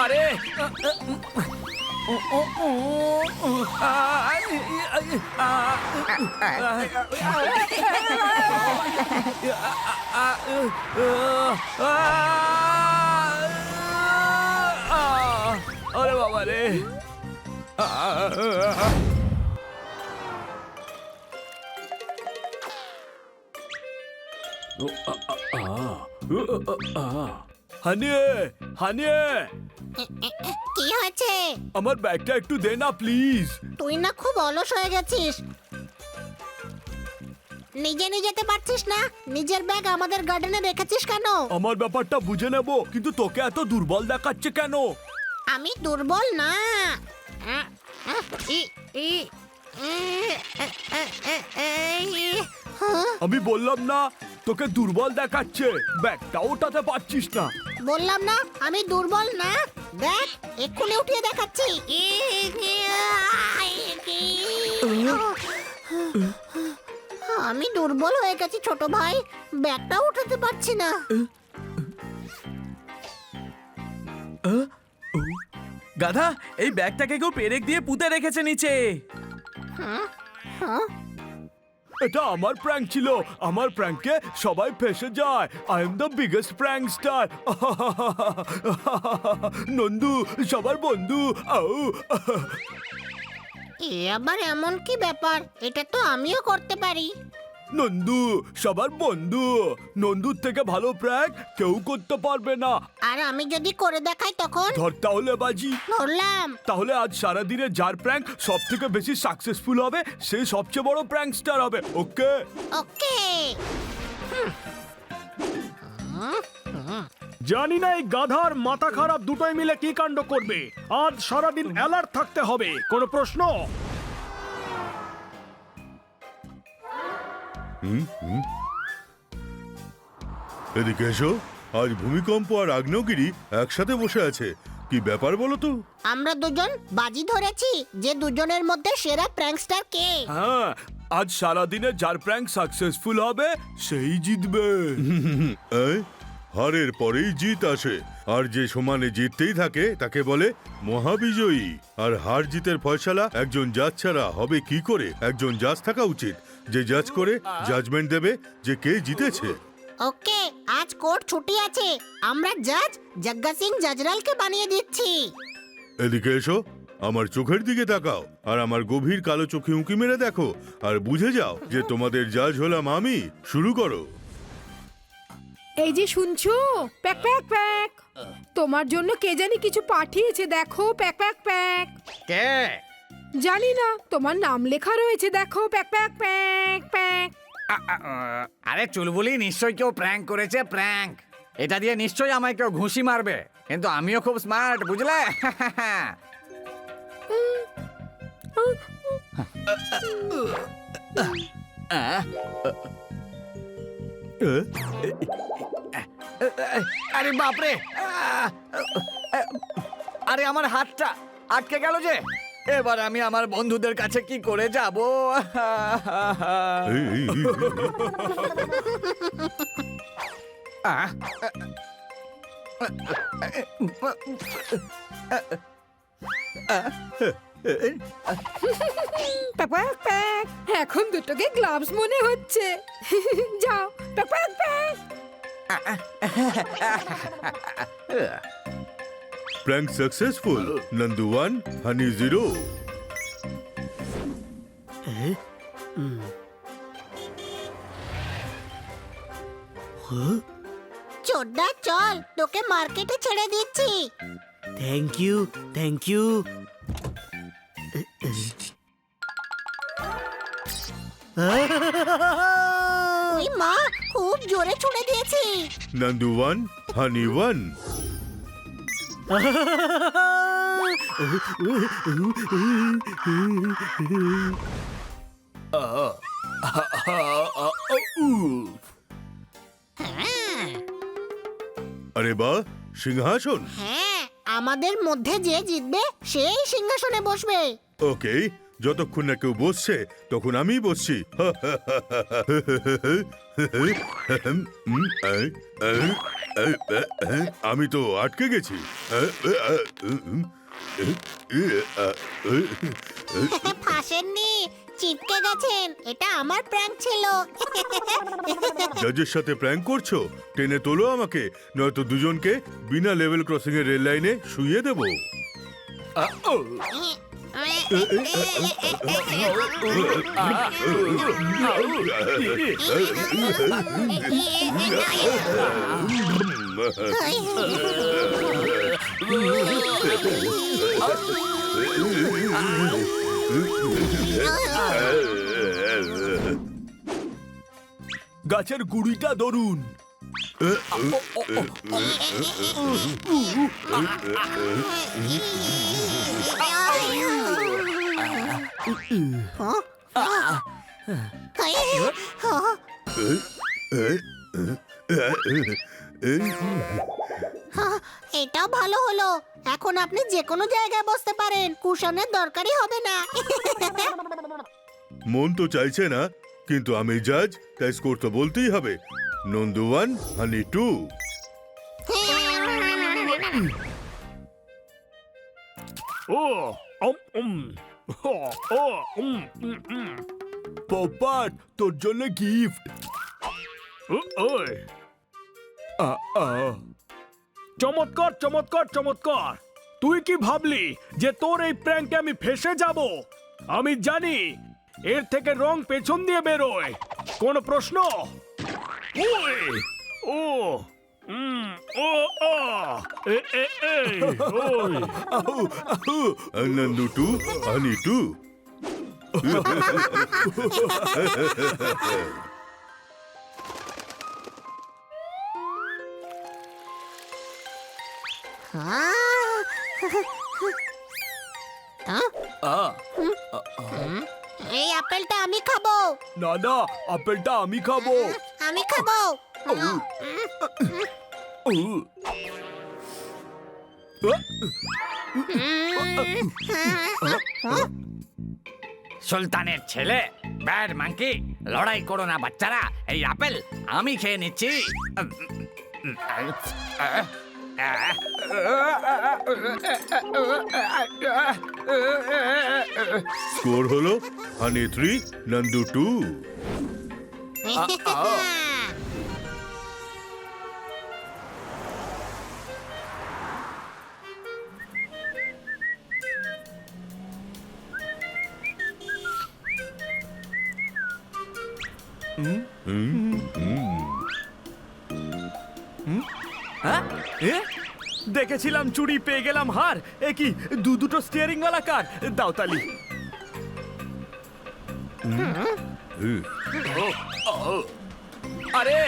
আরে আরে বাবা রে হানিয়ে হানিয়ে কি হয়েছে? আমার ব্যাগটা একটু দে না প্লিজ। তুই না খুব অলস হয়ে গেছিস, নিজে নিয়ে যেতে পারছিস না? নিজের ব্যাগ আমাদের গার্ডেনে রেখেছিস কেন? আমার ব্যাপারটা বুঝে নেব, কিন্তু তোকে এত দুর্বল দেখাচ্ছে কেন? আমি দুর্বল না। আমি বললাম না তোকে দুর্বল দেখাচ্ছে, ব্যাগটা ওঠাতে পারছিস না। বললাম না আমি দুর্বল না। দেখ এক্ষুনি উঠিয়ে দেখাচ্ছি। আমি দুর্বল হয়ে গেছি ছোট ভাই, ব্যাগটা উঠাতে পারছি না। গাধা, এই ব্যাগটাকে কেউ পেরেক দিয়ে পুঁতে রেখেছে নিচে। এটা আমার প্র্যাঙ্ক ছিল, আমার প্র্যাঙ্কে সবাই ফেসে যায়। I am the biggest prank star. Nandu সবার বন্ধু। আউ। এ আবার এমন কি ব্যাপার? এটা তো আমিও করতে পারি। নন্দু সবার বন্ধু, নন্দুর থেকে ভালো প্র্যাঙ্ক কেউ করতে পারবে না। আর আমি যদি করে দেখাই তখন? ধর তাহলে বাজি। ধরলাম। তাহলে আজ সারাদিনে যার প্র্যাঙ্ক সব থেকে বেশি সাকসেসফুল হবে সে সবচেয়ে বড় প্র্যাঙ্ক স্টার হবে। ওকে ওকে। জানি না এই গাধার মাথা খারাপ দুটোই মিলে কি কাণ্ড করবে। আজ সারাদিন অ্যালার্ট থাকতে হবে। কোনো প্রশ্ন? এদিকে এসো। আজ ভূমিকম্প আর আগ্নেয়গিরি একসাথে বসে আছে, কি ব্যাপার বলো তো? আমরা দুজন বাজি ধরেছি যে দুজনের মধ্যে সেরা প্র্যাঙ্কস্টার কে। হ্যাঁ, আজ সারাদিনে যার প্র্যাঙ্ক সাকসেসফুল হবে সেই জিতবে। এই, হারের পরেই জিত আসে, আর যে সমানে জিততেই থাকে তাকে বলে মহাবিজয়ী। আর হার জিতের ফয়সালা একজন জাজ ছাড়া হবে কি করে? একজন জাজ থাকা উচিত যে জাজ করে জাজমেন্ট দেবে যে কে জিতেছে। ওকে, আজ কোর্ট ছুটি আছে, আমরা জাজ জগ্গা সিং জাজরালকে বানিয়ে দিচ্ছি। এদিকে এসো, আমার চোখের দিকে তাকাও আর আমার গভীর কালো চোখে উঁকি মেরে দেখো আর বুঝে যাও যে তোমাদের জাজ হলাম আমি। শুরু করো। এই যে শুনছো, প্যাক প্যাক প্যাক, তোমার জন্য কে জানি কিছু পাঠিয়েছে, দেখো প্যাক প্যাক প্যাক। কে? জানি না, তোমার নাম লেখা রয়েছে, দেখো প্যাক প্যাক প্যাক প্যাক। আরে চুলবুলি, নিশ্চয়ই কেউ প্র্যাঙ্ক করেছে, প্র্যাঙ্ক। এটা দিয়ে নিশ্চয়ই আমায় কেউ ঘুষি মারবে, কিন্তু আমিও খুব স্মার্ট, বুঝলে? আরে বাপরে, আরে আমার হাতটা আটকে গেল যে। এবার আমি আমার বন্ধুদের কাছে কি করে যাব? এই, এই, এই, প্যাক প্যাক প্যাক, এখন দুটোকে গ্লাভস মনে হচ্ছে। যাও pack pack pack. Prank successful. Nandu 1, Honey 0। চোদ্দা চল, তোকে মার্কেটে ছেড়ে দিচ্ছি। Thank you, thank you. ওই মা, খুব জোরে ছুড়ে দিয়েছি। নন্দু 1, হানি 1। আরে বাহ, সিংহাসন। হ্যাঁ, আমাদের মধ্যে যে জিতবে সেই সিংহাসনে বসবে। ওকে, যতক্ষণ না কেউ বসছে তখন আমিই বসছি। আমি তো আটকে গেছি। ফাঁসেননি, চিপকে গেছেন। এটা আমার প্র্যাঙ্ক ছিল। জাজের সাথে প্র্যাঙ্ক করছো? টেনে তোলো আমাকে, নয়তো দুজনকে বিনা লেভেল ক্রসিং এর রেল লাইনে শুইয়ে দেবো। গাছের গুড়িটা ধরুন। এটাও ভালো হলো। এখন আপনি যে কোনো জায়গায় বসতে পারেন, কুশনের দরকারই হবে না। মন তো চাইছে না, কিন্তু আমি জাজ, তাই স্কোর তো বলতেই হবে। নন্দু 1, হানি 2। ও ও ও পপাট, তোর জন্য গিফট। ওই চমৎকার চমৎকার চমৎকার। তুই কি ভাবলি যে তোর এই প্র্যাঙ্কে আমি ফেসে যাব? আমি জানি এর থেকে রং পেছন দিয়ে বেরোয়। কোন প্রশ্ন? ওই ও ও ও এ এ এ ওই নন্দু 2, হানি 2। এই আপেলটা আমি খাবো। না না, আপেলটা আমি খাবো। আমি খাবো। সুলতানের ছেলে, ব্যাড মাঙ্কি, লড়াই করো না বাচ্চারা। এই আপেল আমি খেয়ে নিচ্ছি। স্কোর হলো হানি 3, নন্দু 2। হ্যাঁ? এ? দেখেছিলাম চুড়ি, পেয়ে গেলাম হার। এ কি দুটো স্টিয়ারিং ওয়ালা কার? দাও তালি। আরে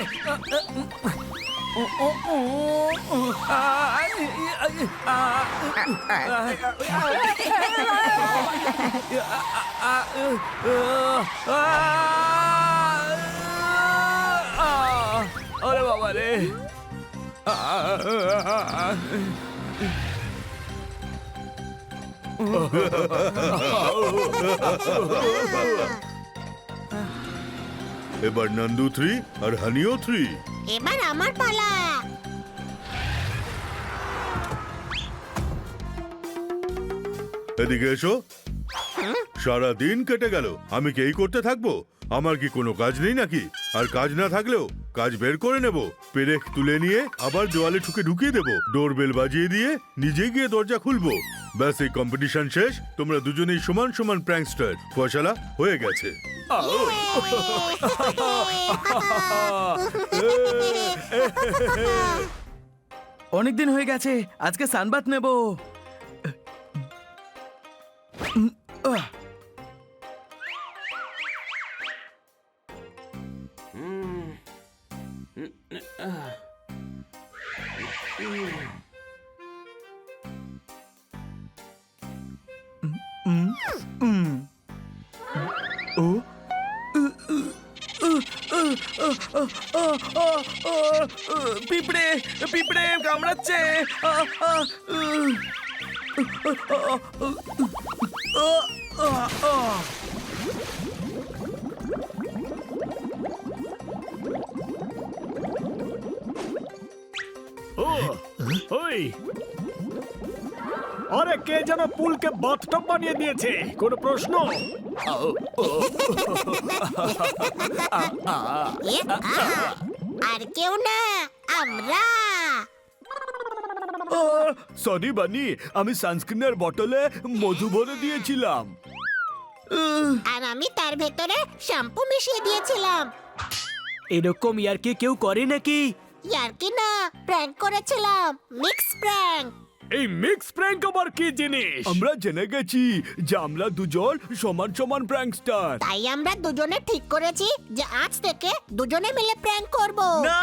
আরে বাবা রে। এবার নন্দু 3 আর হানিও 3। এবার আমার পালা। এদিকে এসো। সারা দিন কেটে গেল, আমি কি এই করতে থাকবো? আমার কি কোনো কাজ নেই নাকি? আর কাজ না থাকলেও কাজ বের করে নেব। পেরেক তুলে নিয়ে আবার দেওয়ালে ঢুকিয়ে দেবো। ডোরবেল বাজিয়ে দিয়ে নিজে গিয়ে দরজা খুলবো। ব্যাস, এই কম্পিটিশন শেষ। তোমরা দুজনেই সমান সমান প্র্যাঙ্কস্টার। ফয়সালা হয়ে গেছে। অনেকদিন হয়ে গেছে, আজকে সানবাথ নেব। পিঁপড়ে পিঁপড়ে কামড়াচ্ছে। ও ওই আরে কে যেন পুলকে বাথটব বানিয়ে দিয়েছে কোনো প্রশ্ন? এ, আর কেউ না, আমরা। সরি বানি, আমি সানস্ক্রিনের বটলে মধু ভরে দিয়েছিলাম। আর আমি তার ভেতরে শ্যাম্পু মিশিয়ে দিয়েছিলাম। এরকম ইয়ার্কি কেউ করে নাকি? ইয়ার্কি না, প্র্যাঙ্ক করেছিলাম, মিক্স প্র্যাঙ্ক। এই মিক্স প্র্যাঙ্ক আবার কি জিনিস? আমরা জেনে গেছি যে আমরা দুজন সমান সমান প্র্যাঙ্কস্টার। তাই আমরা দুজনে ঠিক করেছি যে আজ থেকে দুজনে মিলে প্র্যাঙ্ক করব। না!